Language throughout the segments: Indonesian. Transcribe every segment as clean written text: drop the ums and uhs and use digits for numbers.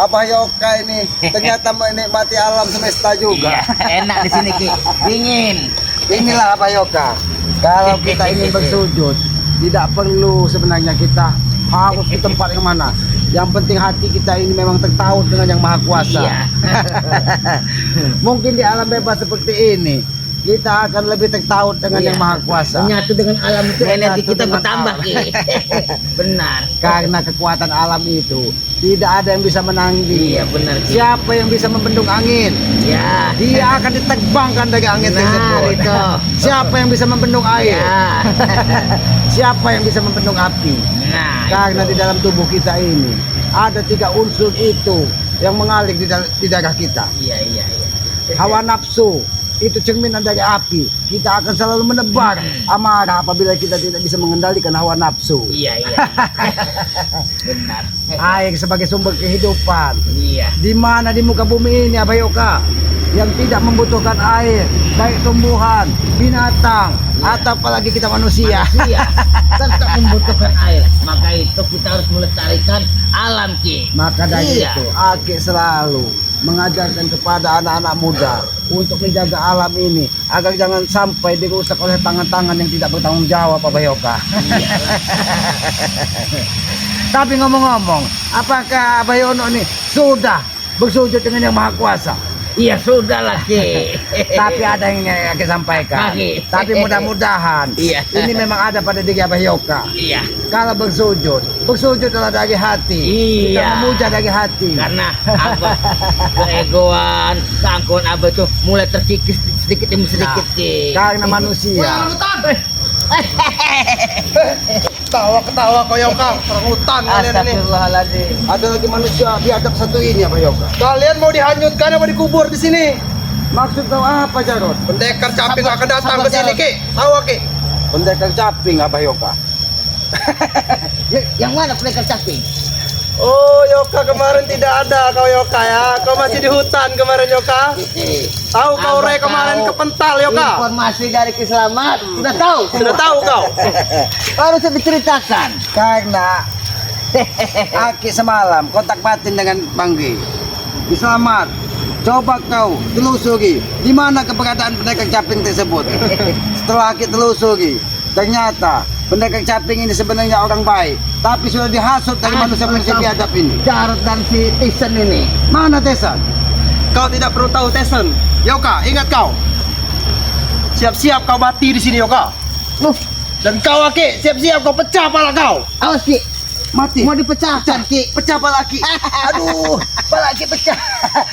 Abah Yoka ini ternyata menikmati alam semesta juga. Iya, enak di sini Ki. Dingin. Inilah Abah Yoka. Kalau kita ingin bersujud, tidak perlu sebenarnya kita harus di tempat yang mana. Yang penting hati kita ini memang tertaut dengan Yang Maha Kuasa. Iya. Mungkin di alam bebas seperti ini, kita akan lebih tertaut dengan Iya. Yang Maha Kuasa. Menyatu dengan alam itu Menyatu energi kita dengan bertambah alam. Ki. Benar. Karena kekuatan alam itu tidak ada yang bisa menanding. Iya benar Ki. Siapa yang bisa membendung angin, Ya. dia akan diterbangkan dari angin Benar tersebut. itu. Siapa yang bisa membendung air, Ya. siapa yang bisa membendung api. Nah, Karena itu. di dalam tubuh kita ini ada 3 unsur itu yang mengalir di darah kita. Iya. Hawa nafsu itu cerminan dari api. Kita akan selalu menebar amarah apabila kita tidak bisa mengendalikan hawa nafsu. Iya. Benar. Air sebagai sumber kehidupan. Iya. Di mana di muka bumi ini Abah Yoka yang tidak membutuhkan air, baik tumbuhan, binatang, atau apalagi kita manusia. Manusia tetap membutuhkan air. Maka itu kita harus melestarikan alam Ki. Maka dari Iya. itu Aki selalu mengajarkan kepada anak-anak muda untuk menjaga alam ini agar jangan sampai dirusak oleh tangan-tangan yang tidak bertanggung jawab Abah Yoka. Tapi ngomong-ngomong, apakah Abah Yono ini sudah bersujud dengan Yang Maha Kuasa? Iya sudah lah Ki. Tapi ada yang ingin Aki sampaikan. Aki. Tapi mudah-mudahan Iya. ini memang ada pada diri Abah Yoka. Iya. Kalau bersujud adalah dari hati. Kita Iya. memuja dari hati. Karena Abah keegoan, keangkuhan Abah itu mulai terkikis sedikit demi sedikit Ki. Karena manusia. Ketawa kau Yoka, orang hutan kalian ini. Astagfirullahaladzim. Ada lagi manusia biadab satu ini Abah Yoka. Kalian mau dihanyutkan apa dikubur di sini? Maksud kau apa Jarod? Pendekar caping Sabar, akan datang sabar, ke sini Jarod. Ki. Tahu Ki? Pendekar caping Abah Yoka. Yang mana pendekar caping? Oh Yoka kemarin tidak ada kau Yoka ya. Kau masih di hutan kemarin Yoka. Tahu kau Abah Re kemarin tahu. ke Pental Yoka. Informasi dari Kiselamat sudah tahu. Sudah tahu kau. Harus diceritakan. Karena Aki semalam kontak batin dengan Banggi. Selamat. Coba kau telusuri di mana keberadaan pendekar caping tersebut. Setelah Aki telusuri, ternyata pendekar caping ini sebenarnya orang baik, tapi sudah dihasut dari manusia-manusia biadab ini. Jarod dan si Tison ini. Mana Tesan? Kau tidak perlu tahu Tesen. Yoka, ingat kau. Siap-siap kau mati di sini Yoka. Dan kau Ki, siap-siap kau pecah pala kau. Awas Ki, Mati. mau dipecahkan Ki. Pecah pala Ki. Aduh, pala Ki pecah.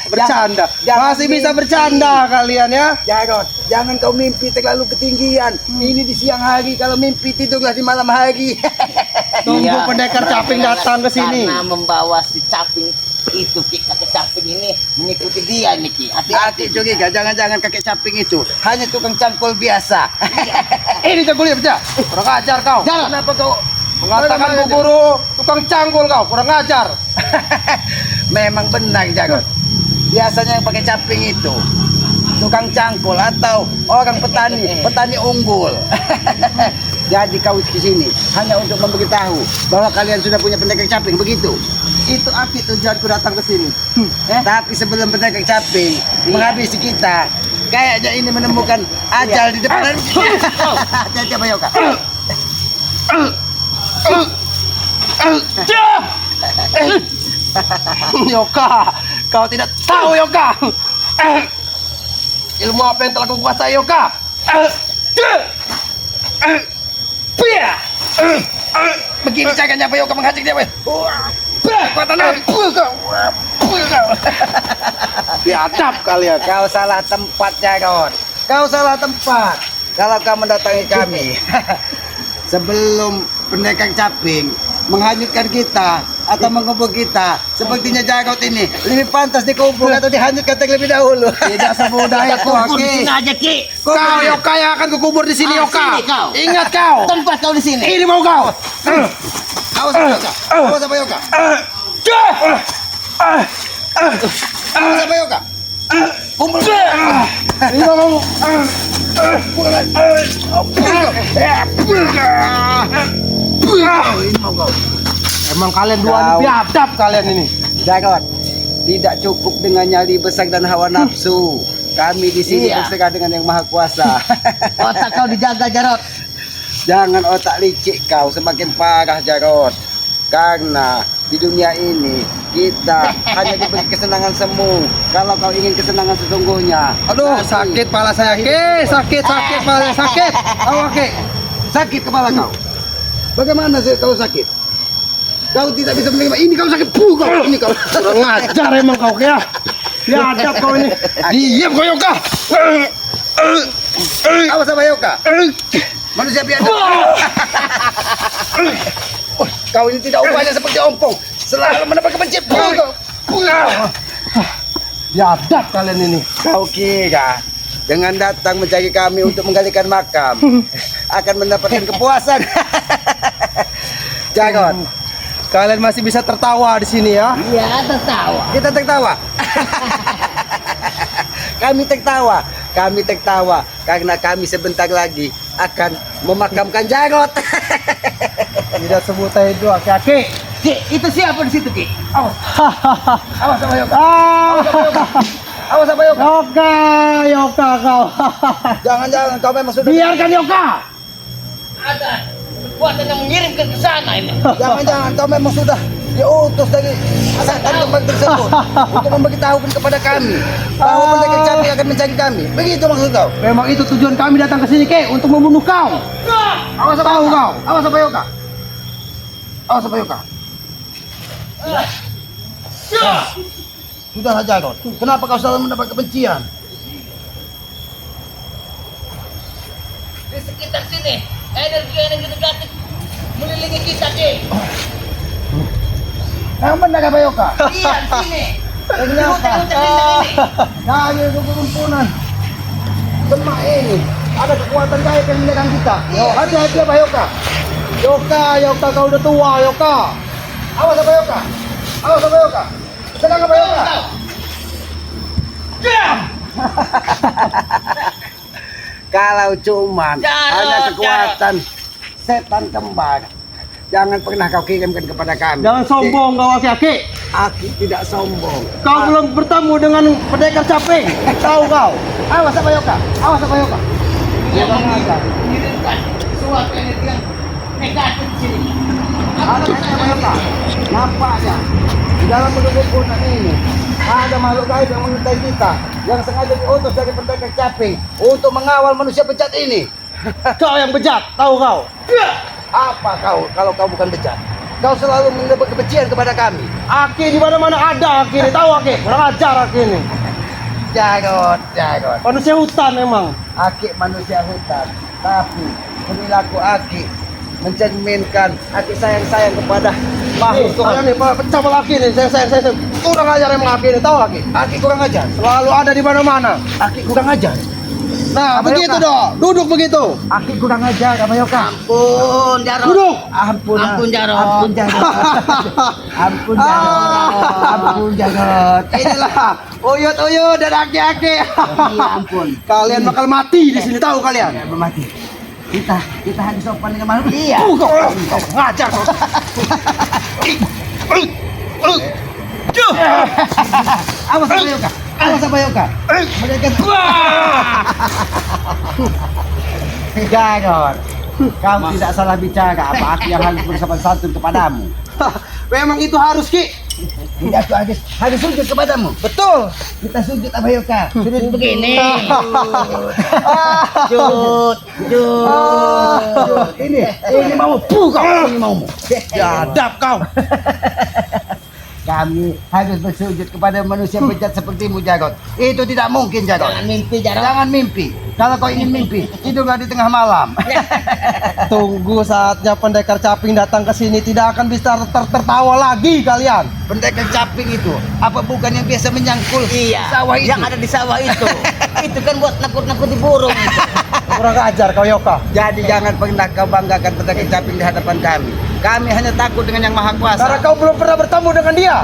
Bercanda. Jangan Masih bisa mimpi. bercanda kalian ya. Jarod, jangan kau mimpi terlalu ketinggian. Ini di siang hari, kalau mimpi tidurlah di malam hari. Tunggu Iya. pendekar caping datang ke sini. Karena membawa si caping itu Ki, kakek caping ini mengikuti dia nih Ki. Hati-hati curiga, jangan-jangan kakek caping itu hanya tukang cangkul biasa. Ini cangkulnya pecah. Kurang ajar kau. Jarod. Kenapa kau Mengatakan bu guru tukang cangkul kau. Kurang ajar. Memang benar Jarod. Biasanya yang pakai caping itu tukang cangkul atau orang petani unggul. Jadi kau ke sini hanya untuk memberitahu bahwa kalian sudah punya pendekar caping, begitu? Itu arti tujuanku datang ke sini. Tapi sebelum pendekar caping menghabisi kita, kayaknya ini menemukan ajal di depan. Hati-hati Abah Yoka. Yoka, kau tidak tahu Yoka. Ilmu apa yang telah kau kuasai Yoka? Begini caranya Abah Yoka menghajar dia. Kekuatan aku kau. Biadab kalian. Kau salah tempat Jarod. Kau salah tempat. Kalau kau mendatangi kami sebelum pendekar caping menghanyutkan kita atau mengubur kita, sepertinya Jarod ini lebih pantas dikubur atau dihanyutkan terlebih dahulu. Tidak semudah itu Kubur di Ki. sini aja Ki. Kau Yoka yang akan kukubur di sini Yoka. Sini kau. Ingat kau. Tempat kau di sini. Ini mau kau. Awas Abah Yoka. Awas Abah Yoka. Awas Abah Yoka. Kumpul. Ini mau kamu. Ini mau kau. Emang kalian dua ini Kau. biadab kalian ini. Jarod, tidak cukup dengan nyali besar dan hawa nafsu. Kami di sini Iya. berserah dengan yang maha kuasa. Otak kau dijaga Jarot. Jangan otak licik kau, semakin parah Jarot. Karena di dunia ini kita hanya diberi kesenangan semu. Kalau kau ingin kesenangan sesungguhnya, Aduh, nanti sakit pala saya, Ki. Sakit pala saya, sakit. Awak Ki, sakit kepala kau. Bagaimana sih kau sakit? Kau tidak bisa menerima ini, kau sakit. Puh, kau ini kau. Kurang ngajar emang kau, Ki ya. Biadab kau ini. Diam kau, Yoka. Awas sama Yoka. Manusia biadab. Kau ini tidak upahnya seperti ompong. Selalu mendapat kebencian. Puh, kau. Biadab kalian ini. Kau kira dengan datang mencari kami untuk menggalikan makam akan mendapatkan kepuasan? Jangan. Kalian masih bisa tertawa di sini ya. Iya, tertawa. Kita tertawa. Kami tertawa karena kami sebentar lagi akan memakamkan Jarot. Tidak sebut saya dua, Ki. Ki, itu siapa di situ, Ki? Awas sama Yoka. Ah, Awas sama Yoka. Yoka kau. Jangan kau memang sudah. Biarkan Yoka. Ada kekuatan yang mengirimkan ke sana ini. Jangan kau memang sudah diutus dari setan kembang tersebut untuk memberitahukan kepada kami bahwa pendekar caping akan mencari kami. Begitu maksud kau? Memang itu tujuan kami datang ke sini, Ki, untuk membunuh kau. Awas sama Tahu Yoka. kau. Awas sama Yoka. Awas sama Yoka. Sudah saja kau. Kenapa kau selalu mendapat kebencian? Di sekitar sini, energi negatif melilingi kita, Ki. Yang benar apa Yoka? Iya, di sini. Ternyata dari kerumpunan semak ini ada kekuatan gaib yang menyerang kita. Hati-hati apa Yoka? Yoka kau udah tua, Yoka. Awas apa Yoka? Awas apa Yoka? Sedang apa Yoka? Kalau cuman hanya kekuatan setan kembar, jangan pernah kau kirimkan kepada kami. Jangan sombong kau, Ki. Aku tidak sombong. Kau belum bertemu dengan pendekar caping. Tahu kau? Awas apa Yoka? Awas apa Yoka? Dia mengirimkan suatu energi yang negatif di sini. Awas apa Yoka? Nampaknya di dalam kerumpunan ini ada makhluk gaib yang mengintai kita, yang sengaja diutus dari pendekar caping untuk mengawal manusia bejat ini. Kau yang bejat, tahu kau? Apa kau kalau kau bukan bejat? Kau selalu mendapat kebencian kepada kami. Aki di mana-mana ada Aki ini, tahu Aki? Kurang ajar Aki ini. Jarot. Manusia hutan memang. Aki manusia hutan, tapi perilaku Aki mencerminkan Aki sayang kepada makhluk Kalian Tuhan. nih, pecah pala Aki nih. Saya kurang ajar emang Aki ini, tahu Aki? Aki kurang ajar. Selalu ada di mana-mana. Aki kurang ajar. Nah, Apa begitu Yoka? dong. Duduk begitu. Aki kurang ajar sama Yoka. Ampun, Jarot. Duduk. Ampun Jarot. Ampun Jarot. Ampun Jarot. Inilah uyut-uyut dan aki-aki. Iya ampun. Kalian bakal mati di sini, tahu kalian? Ya, mati. Kita harus sopan dengan makhluk. Iya. Kau ngajar kau. Awas apa Yoka? Awas apa Yoka? Mereka Jarot. Kamu tidak salah bicara. Apa Aki yang harus bersopan santun kepadamu? Memang itu harus, Ki. Tidak tuh harus sujud kepadamu. Betul. Kita sujud apa Yoka? Sudut begini. Ah. Jut. Ini mau ini mau. Biadab kau. Kami harus bersujud kepada manusia bejat sepertimu Jarot. Itu tidak mungkin Jarot. Jangan mimpi, Jarot. Jangan mimpi. Kalau kau ingin mimpi, tidurlah di tengah malam. Tunggu saatnya pendekar caping datang ke sini, tidak akan bisa tertawa lagi kalian. Pendekar caping itu apa bukan yang biasa menyangkul Iya. sawah itu? Yang ada di sawah itu. Itu kan buat nakut-nakuti burung itu. Kurang ajar kau, Yoka. Jadi jangan pernah kau banggakan pendekar caping di hadapan kami. Kami hanya takut dengan yang maha kuasa. Karena kau belum pernah bertemu dengan dia.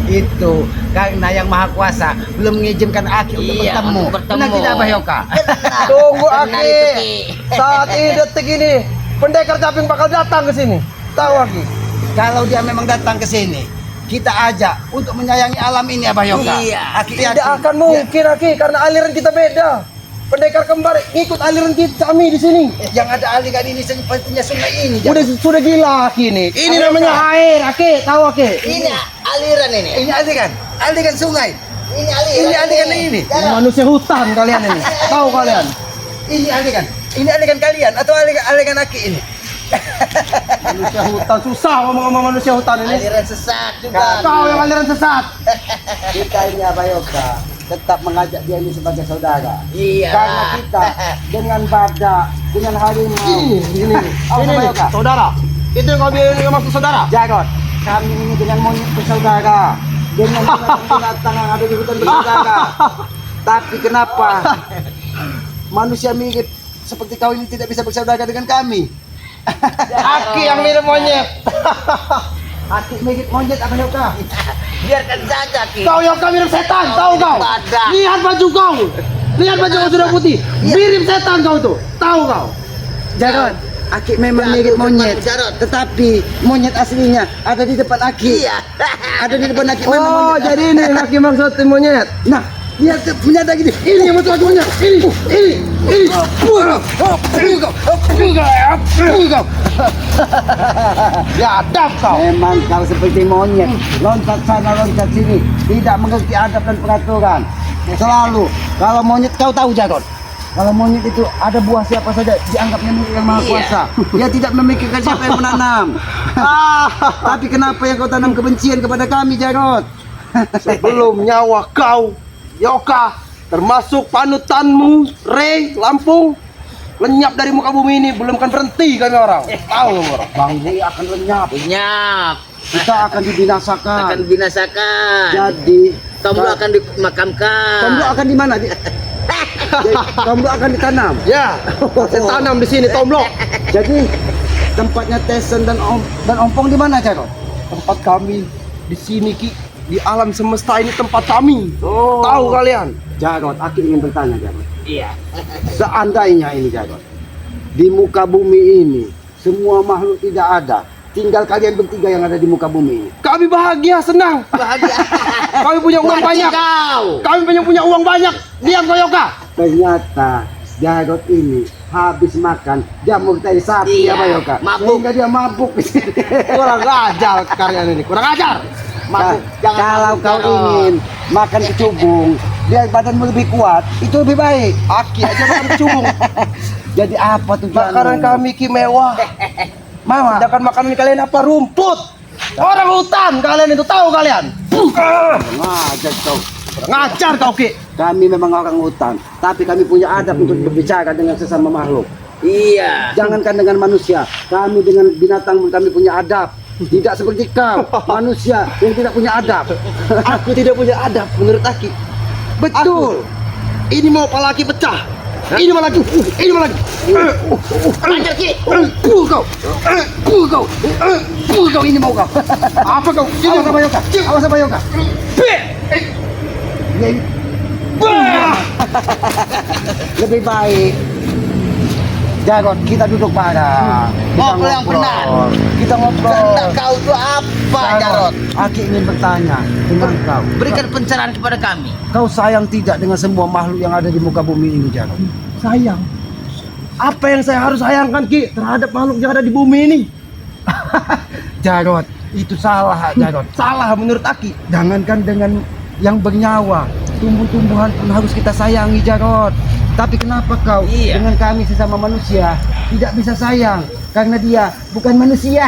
Itu karena yang maha kuasa belum mengizinkan Aki untuk Iya, bertemu. untuk bertemu. Benar tidak apa Yoka? Tunggu Benar Aki. itu, Ki. Saat ini detik ini pendekar caping bakal datang ke sini. Tahu Aki? Kalau dia memang datang ke sini, kita ajak untuk menyayangi alam ini Abah Yoga. Iya. Aki Tidak yakin. akan mungkin Aki karena aliran kita beda. Pendekar kembar ikut aliran kita kami di sini. Yang ada aliran ini sepertinya sungai ini. Sudah gila Aki ini. Ini namanya air Aki, tahu Aki? Ini aliran ini. Ini aliran sungai. Ini aliran. Ini aliran ini. Ini manusia hutan kalian ini. Tahu kalian? Ini aliran kalian atau aliran Aki ini? Manusia hutan susah ngomong sama manusia hutan ini. Aliran sesat juga. Kau yang aliran sesat. Kita ini Abah Yoga tetap mengajak dia ini sebagai saudara. Iya. Karena kita dengan badak, dengan harimau. Ini Abah Yoga. saudara. Itu yang kau bilang yang maksud saudara. Jarot, kami ini dengan monyet bersaudara, dengan binatang yang ada di hutan bersaudara. Tapi kenapa manusia mirip seperti kau ini tidak bisa bersaudara dengan kami? Aki yang mirip monyet. Aki mirip monyet Abah Yoga. Biarkan saja Ki. Kau yang mirip setan, tahu kau? Badak. Lihat baju kau. Lihat baju kau sudah putih. Mirip setan kau tuh. Tahu kau? Jarot, Aki memang mirip monyet, Jarot. tetapi monyet aslinya ada di depan Aki. Iya. Ada di depan Aki memang Oh, monyet. jadi ini yang Aki maksud monyet. Nah, lihat punya lagi nih. Ini yang maksud monyet. Ini. Ya, adab kau. Memang kau seperti monyet, loncat sana loncat sini, tidak mengerti adab dan peraturan. Selalu, kalau monyet kau tahu Jarot, kalau monyet itu ada buah siapa saja dianggapnya milik yang maha kuasa. Dia tidak memikirkan siapa yang menanam. Tapi kenapa yang kau tanam kebencian kepada kami Jarot? Sebelum nyawa kau, Yoka, termasuk panutanmu, Rey, Lampung, lenyap dari muka bumi ini, belum kan berhenti kami orang. Tahu orang. Bangsa akan lenyap, Lenyap. kita akan dibinasakan. Akan binasakan. Jadi, Tombol akan dimakamkan. tombol akan di mana? Tombol akan ditanam. Ya, saya tanam di sini tomblok. Jadi tempatnya Tesen dan Ompong di mana Jarot? Tempat kami di sini Ki, di alam semesta ini tempat kami. Oh. Tahu kalian? Jarot, aku ingin bertanya Jarot. Iya. Seandainya ini Jarot, di muka bumi ini semua makhluk tidak ada, tinggal kalian bertiga yang ada di muka bumi ini. Kami bahagia, senang. Bahagia. Kami punya uang banyak. Kau. Kami punya uang banyak. Diam kau Yoka. Ternyata Jarot ini habis makan jamur tai sapi Iya, apa Yoka? mabuk. Sehingga dia mabuk di sini. Kurang ajar kalian ini. Kurang ajar. Nah, Jangan kalau mabuk, kau Jarot. ingin makan kecubung biar badanmu lebih kuat, itu lebih baik. Aki aja makan kecubung. Jadi apa tujuanmu? Makanan kami Ki mewah. Mama, Sedangkan makanan kalian apa? Rumput. Orang hutan kalian itu, tahu kalian? ngajar kau. Kurang ajar kau Ki. Kami memang orang hutan, tapi kami punya adab untuk berbicara dengan sesama makhluk. Iya. Jangankan dengan manusia, kami dengan binatang pun kami punya adab. Tidak seperti kau, manusia yang tidak punya adab. Aku tidak punya adab menurut Aki. Betul. Ini mau kepala Aki pecah. Ini mau lagi. Ini mau lagi. Ajar Ki. Kau, kau ini mau kau. Apa kau? Awas apa Yoka? Awas apa Yoka? Ya, ini lebih baik. Jarot, kita duduk bareng. Ngobrol yang benar. Kita ngobrol. Kehendak kau itu apa, Jarot? Aki ingin bertanya dengan kau. Berikan pencerahan kepada kami. Kau sayang tidak dengan semua makhluk yang ada di muka bumi ini, Jarot? Sayang. Apa yang saya harus sayangkan Ki terhadap makhluk yang ada di bumi ini? Jarot, itu salah, Jarot. Salah menurut Aki. Jangankan dengan yang bernyawa, tumbuh-tumbuhan pun harus kita sayangi, Jarot. Tapi kenapa kau Iya. dengan kami sesama manusia tidak bisa sayang? Karena dia bukan manusia.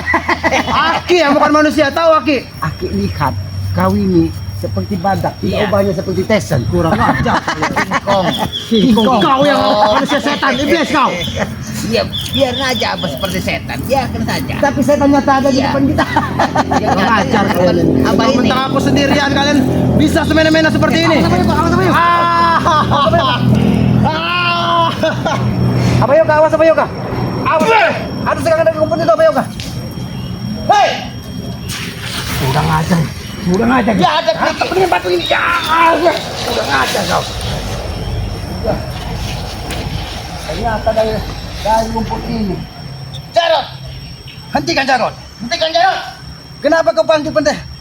Aki yang bukan manusia, tahu Aki? Aki lihat, kau ini seperti badak, tidak Iya. ubahnya seperti Tesen. Kurang ajar. Kong. Kingkong. Kau yang manusia setan, iblis kau. Iya, biar aja apa seperti setan. Biarkan saja. Tapi setan nyata ada di Iya. depan kita. Kurang ajar kalian ini. Apa ini? Mentang aku sendirian kalian bisa semena-mena seperti ini. Apa Yoka? Awas apa Yoka? Awas. Ada sekarang ada kumpul itu apa Yoka? Hei, Udah ngajar. Udah ngajar. Ya ada Ini batu ini. Ya, udah ngajar kau. Udah. Ternyata dari rumput ini. Jarot. Hentikan Jarot. Hentikan Jarot. Kenapa kau panggil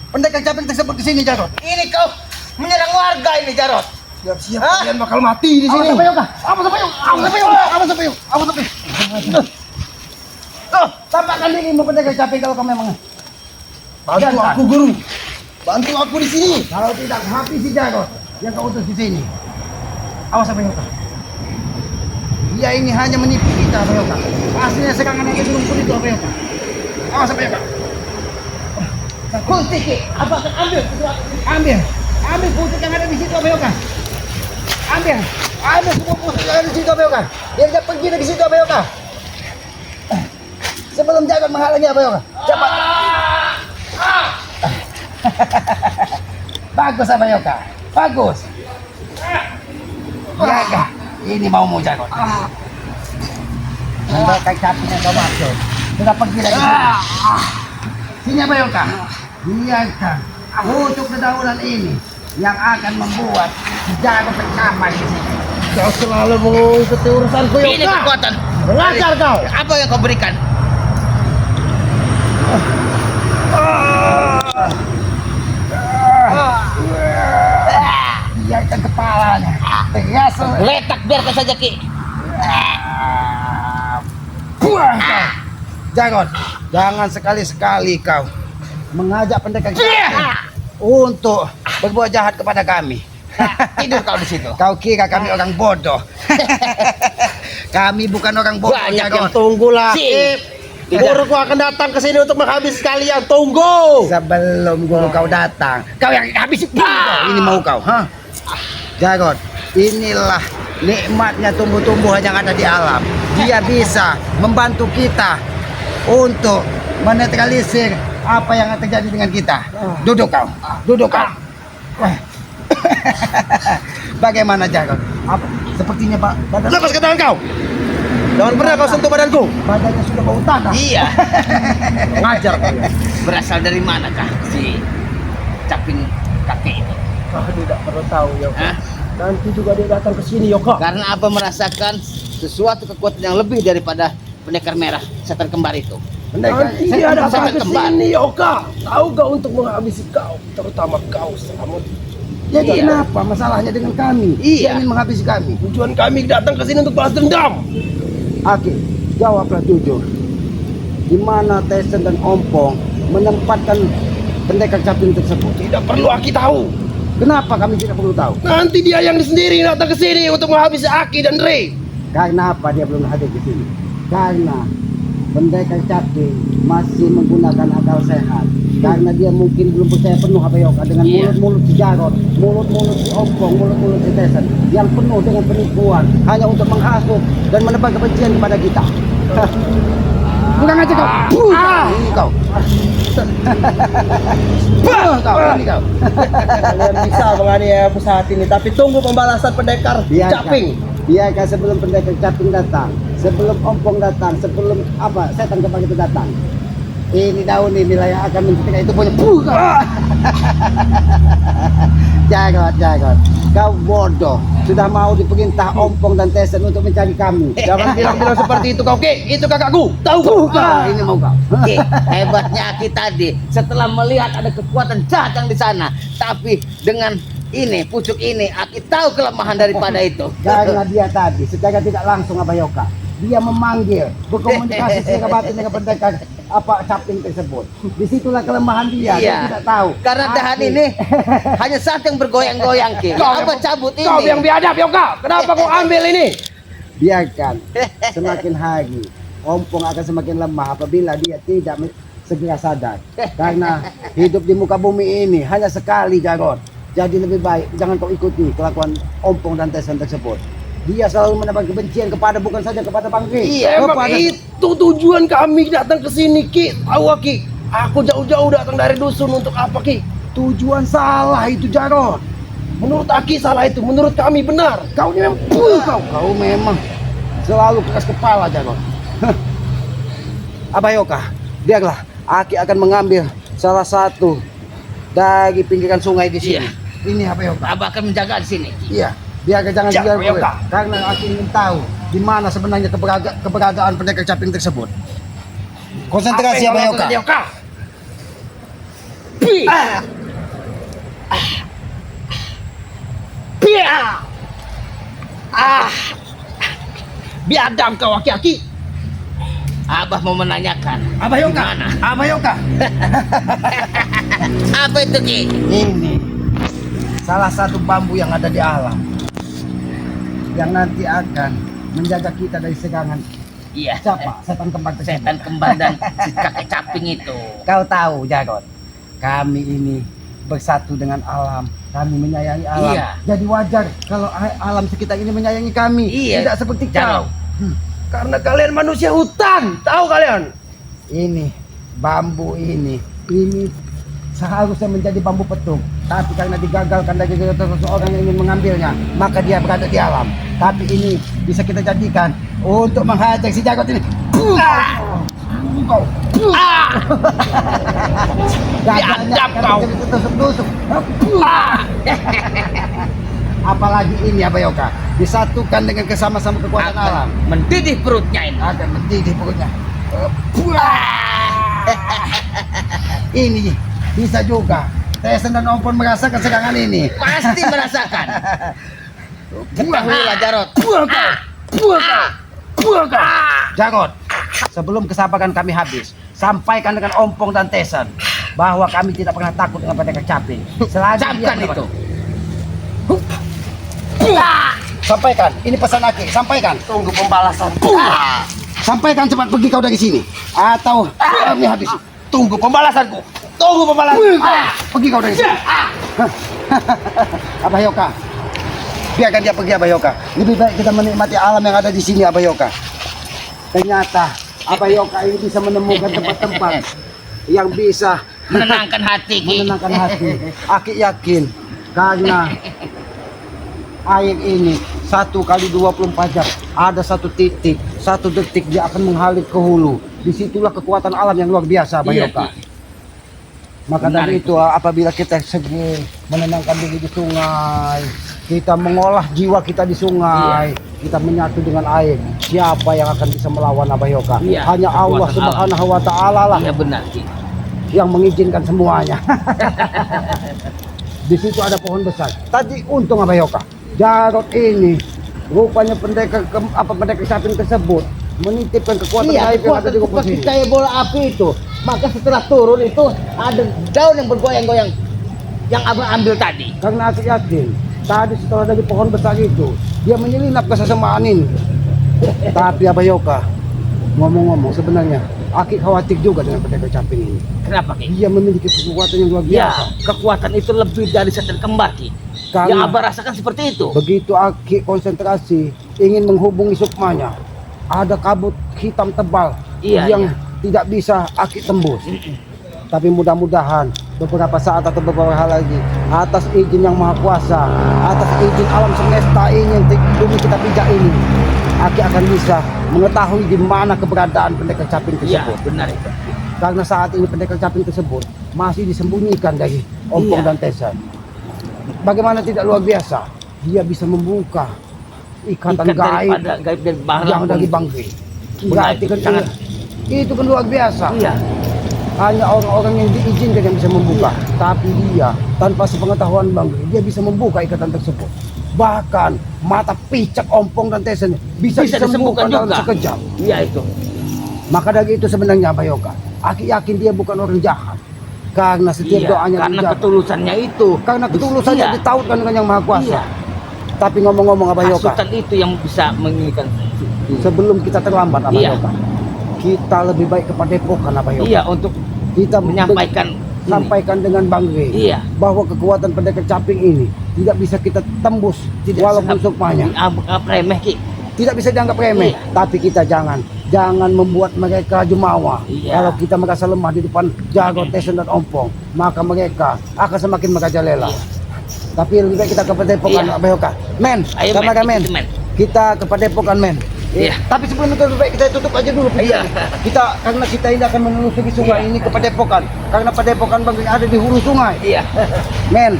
pendekar caping tersebut di sini, Jarot. Ini kau menyerang warga ini, Jarot. Siap-siap Hah? kalian bakal mati di sini. Awas apa Yoka? Awas apa Yoka? Awas apa Yoka? Awas apa Yoka? Awas apa Yoka? Tuh, tampakkan dirimu pendekar caping kalau kau memang. Bantu aku guru. Bantu aku di sini. Kalau tidak, habisi Jarot yang kau utus di sini. Awas apa Yoka? Dia ini hanya menipu kita, apa Yoka? Aslinya serangan yang belum pun itu, apa Yoka? Awas apa Yoka? Kunci, Ki. Apa akan ambil? Ambil putih yang ada di situ, apa Yoka? Ambil semua putih yang ada di situ, apa Yoka? Biar dia pergi dari situ, apa Yoka? Sebelum Jarot menghalangi, apa Yoka? Cepat. Bagus, apa Yoka? Bagus. Jaga. Ini mau Jarot. Pendekar caping yang kau maksud sudah pergi dari sini. Sini apa Yoka? Biarkan pucuk dedaunan ini yang akan membuat Jarot terkamar di sini. Kau selalu mengikuti urusanku, Ini Yoka. kekuatan. Belajar kau. Apa yang kau berikan? Biarkan kepalanya terasa. Letak biarkan saja, Ki. Buang kau. Jarot, jangan sekali-sekali kau mengajak pendekar caping untuk berbuat jahat kepada kami. Tidur kau di situ. Kau kira kami orang bodoh? Kami bukan orang bodoh, Banyak Jarot. Tunggulah. Sip. Guruku akan datang ke sini untuk menghabis kalian. Tunggu. Sebelum guru kau datang, kau yang habis itu. Ini mau kau, ha? Jarot, inilah nikmatnya tumbuh-tumbuhan yang ada di alam. Dia bisa membantu kita untuk menetralisir apa yang terjadi dengan kita. Duduk kau, duduk kau. Bagaimana Jarot? Apa? Sepertinya Pak, badan Lepaskan tangan kau. Jangan pernah kau sentuh badanku. badannya sudah bau tanah. Iya. Ngajar kalian. Berasal dari manakah si caping kakek itu? Kau tidak perlu tahu, Yoka. Hah? Nanti juga dia datang ke sini, Yoka. Karena apa merasakan sesuatu kekuatan yang lebih daripada pendekar merah setan kembar itu. Nanti Saya dia datang sangat ke kembar. sini, Yoka. Tahu gak untuk menghabisi kau, terutama kau selamat. Jadi Iya. kenapa masalahnya dengan kami? Iya. Dia ingin menghabisi kami. Tujuan kami datang ke sini untuk balas dendam. Oke, jawablah jujur. Di mana Tesen dan Ompong menempatkan pendekar caping tersebut? Tidak perlu Aki tahu. Kenapa kami tidak perlu tahu? Nanti dia yang sendiri datang ke sini untuk menghabisi Aki dan Rey. Karena apa dia belum hadir di sini? Karena pendekar caping masih menggunakan akal sehat. Karena dia mungkin belum percaya penuh apa Yoka dengan Iya. mulut-mulut si Jarot, mulut-mulut si Ompong, mulut-mulut si Tesen yang penuh dengan penipuan hanya untuk menghasut dan menebar kebencian kepada kita. Bukan aja kau. Ini kau. Ini kau. Kalian bisa menganiaya aku saat ini, tapi tunggu pembalasan pendekar caping. Biarkan sebelum pendekar caping datang, sebelum Ompong datang, sebelum apa setan kepala itu datang. Ini daun ini yang akan mencetika itu punya Jarot, kau bodoh. Sudah mau diperintah Ompong dan Tesen untuk mencari kami. Jangan bilang-bilang seperti itu kau, Ki. Itu kakakku. Tahu kau? Ini mau kau. Oke, hebatnya Aki tadi setelah melihat ada kekuatan jahat yang di sana, tapi dengan ini pucuk ini Aki tahu kelemahan daripada itu. Karena dia tadi secara tidak langsung Abayoka, dia memanggil, berkomunikasi secara batin dengan pendekar apa caping tersebut. Disitulah kelemahan dia. Dia Iya. tidak tahu. Karena dahan Aki- ini hanya saat yang bergoyang-goyang, Ki. Apa cabut ini? Kau yang biadab, Yoka. Kenapa kau ambil ini? Biarkan semakin hari Ompong akan semakin lemah apabila dia tidak segera sadar. Karena hidup di muka bumi ini hanya sekali, Jarot. Jadi lebih baik jangan kau ikuti kelakuan Ompong dan Tesen tersebut. Dia selalu menebar kebencian kepada bukan saja kepada Bang Ri. Iya, Emang itu tujuan kami datang ke sini, Ki. Tahu, Ki. Aku jauh-jauh datang dari dusun untuk apa, Ki? Tujuan salah itu, Jarot. Menurut Aki salah itu, menurut kami benar. Kau ini memang kau memang selalu keras kepala, Jarot. Abayoka, biarlah Aki akan mengambil salah satu dari pinggiran sungai di sini. Iya. Ini Abayoka. Abah akan menjaga di sini. Iya, biarkan jangan Jangan, dibiarkan Abayoka. karena Aki ingin tahu di mana sebenarnya keberadaan pendekar caping tersebut. Konsentrasi Apa yang kau Abayoka. lakukan, Yoka? Biadab kau aki-aki. Abah mau menanyakan. Abah Yoka, Gimana? Abah Yoka. Apa itu Ki? Ini salah satu bambu yang ada di alam yang nanti akan menjaga kita dari serangan Iya. siapa? Setan kembar tersebut. Setan kembar dan si kakek caping itu. Kau tahu, Jarot, kami ini bersatu dengan alam. Kami menyayangi alam. Iya. Jadi wajar kalau alam sekitar ini menyayangi kami. Iya. Tidak seperti Jarot. kau. Karena kalian manusia hutan, tahu kalian? Ini bambu ini seharusnya menjadi bambu petung, tapi karena digagalkan dari seseorang yang ingin mengambilnya, maka dia berada di alam. Tapi ini bisa kita jadikan untuk menghajar si Jarot ini. Biadab kau. Tusuk-tusuk. Apalagi ini Abah Yoka, disatukan dengan kesama-sama kekuatan alam. Mendidih perutnya ini. Ada mendidih pokoknya. Ini bisa juga Tesen dan Ompon merasakan serangan ini. Pasti merasakan. Ketahuilah Jarot. Jarot, sebelum kesabaran kami habis, sampaikan dengan Ompong dan Tesen bahwa kami tidak pernah takut dengan pendekar caping. Selagi dia Camkan mendapat- itu. Sampaikan, ini pesan Aki, sampaikan. Tunggu pembalasan. Sampaikan cepat pergi kau dari sini atau kami habis. Tunggu pembalasanku. Tunggu pembalasan. Pergi kau dari sini. Abah Yoka, biarkan dia pergi Abah Yoka. Lebih baik kita menikmati alam yang ada di sini Abah Yoka. Ternyata Abah Yoka ini bisa menemukan tempat-tempat yang bisa Menenangkan hati Ki. menenangkan hati. Aki yakin karena air ini 1 kali 24 jam ada satu titik, 1 detik dia akan mengalir ke hulu. Disitulah kekuatan alam yang luar biasa Abah Iya, Yoka. Ki. Maka Benar dari itu. itu apabila kita segi menenangkan diri di sungai, kita mengolah jiwa kita di sungai, kita menyatu dengan air, siapa yang akan bisa melawan Abah Yoka? Iya, Hanya Allah kekuatan Subhanahu wa taala lah Iya benar Ki. yang mengizinkan semuanya. Di situ ada pohon besar. Tadi untung Abah Yoka, Jarot ini rupanya pendekar caping tersebut menitipkan kekuatan Iya, gaib yang ada kekuatan di rumput seperti ini. kayak bola api itu. Maka setelah turun itu ada daun yang bergoyang-goyang yang abang ambil tadi. Karena aku yakin tadi setelah dari pohon besar itu dia menyelinap ke sesamaan ini. Tapi Abah Yoka, ngomong-ngomong sebenarnya Aki khawatir juga dengan pendekar caping ini. Kenapa Ki? Dia memiliki kekuatan yang luar Ya, biasa. kekuatan itu lebih dari setan kembar Ki. Karena- Yang abang rasakan seperti itu. Begitu Aki konsentrasi ingin menghubungi sukmanya, ada kabut hitam tebal Iya, yang iya. tidak bisa Aki tembus. Tapi mudah-mudahan beberapa saat atau beberapa hal lagi, atas izin yang maha kuasa, atas izin alam semesta ini yang bumi kita pijak ini, Aki akan bisa mengetahui di mana keberadaan pendekar caping Iya, tersebut. benar itu. Karena saat ini pendekar caping tersebut masih disembunyikan dari Ompong Iya. dan Tesan. Bagaimana tidak luar biasa, dia bisa membuka ikatan gaib daripada gaib dan barang. yang dari Bangke. Gila, Berarti itu kan sangat- itu kan luar biasa. Iya. Hanya orang-orang yang diizinkan yang bisa membuka. Tapi dia tanpa sepengetahuan Bangke, dia bisa membuka ikatan tersebut. Bahkan mata picak Ompong dan Tesen bisa disembuhkan dalam juga. sekejap. Iya itu. Maka dari itu sebenarnya Abah Yoka, Aki yakin dia bukan orang jahat. Karena setiap Iya, doanya karena dijawab. ketulusannya itu. Karena ketulusannya Iya. ditautkan dengan yang maha kuasa. Iya. Tapi ngomong-ngomong Abah Yoka, Hasutan itu yang bisa menginginkan. sebelum kita terlambat Abah Iya. Yoka, kita lebih baik ke Padepokan Abah Yoka. Iya, untuk Kita menyampaikan ini. sampaikan dengan Bang Re Iya. bahwa kekuatan pendekar caping ini tidak bisa kita tembus walaupun sukmanya. Dianggap remeh Ki. Tidak bisa dianggap remeh. Iya. Tapi kita jangan membuat mereka jumawa. Iya. Kalau kita merasa lemah di depan Jarot, Tesen dan Ompong, maka mereka akan semakin merajalela. Iya. Tapi lebih baik kita ke Padepokan Iya. Abah Yoka. Men, Ayo, kameramen. ikut, men. Kita ke Padepokan men. Iya. Tapi sebelum itu lebih baik kita tutup aja dulu Iya. Kita karena kita ini akan menelusuri sungai Iya. ini ke Padepokan. Karena Padepokan Bang ada di hulu sungai. Iya. Men,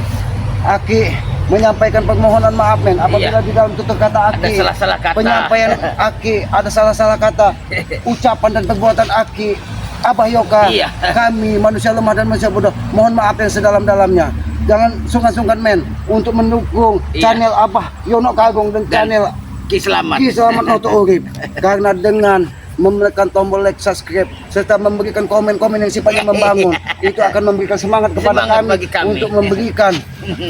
Aki menyampaikan permohonan maaf men apabila Iya. di dalam tutur kata Aki Ada salah-salah kata. penyampaian Aki ada salah-salah kata ucapan dan perbuatan Aki Abah Yoka, Iya. kami manusia lemah dan manusia bodoh, mohon maaf yang sedalam-dalamnya. Jangan sungkan-sungkan men untuk mendukung Iya. channel Abah Yono Kagung dan channel Ki Selamat. Ki Selamat Auto Urip. Karena dengan menekan tombol like, subscribe, serta memberikan komen-komen yang sifatnya membangun, itu akan memberikan semangat kepada Semangat kami, bagi kami. untuk memberikan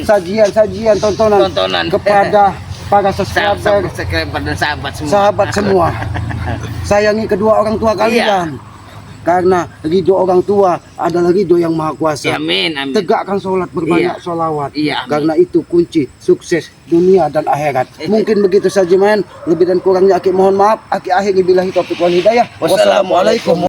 sajian-sajian Tontonan. kepada para subscriber, Subscriber dan sahabat semua. sahabat semua. Sayangi kedua orang tua kalian. Karena ridho orang tua adalah ridho yang maha kuasa. Ya, amin, amin. Tegakkan sholat, berbanyak Iya. sholawat. Iya, amin. Karena itu kunci sukses dunia dan akhirat. Mungkin begitu saja men. Lebih dan kurangnya Aki mohon maaf. Aki akhiri billahi taufiq wal hidayah. Wassalamualaikum.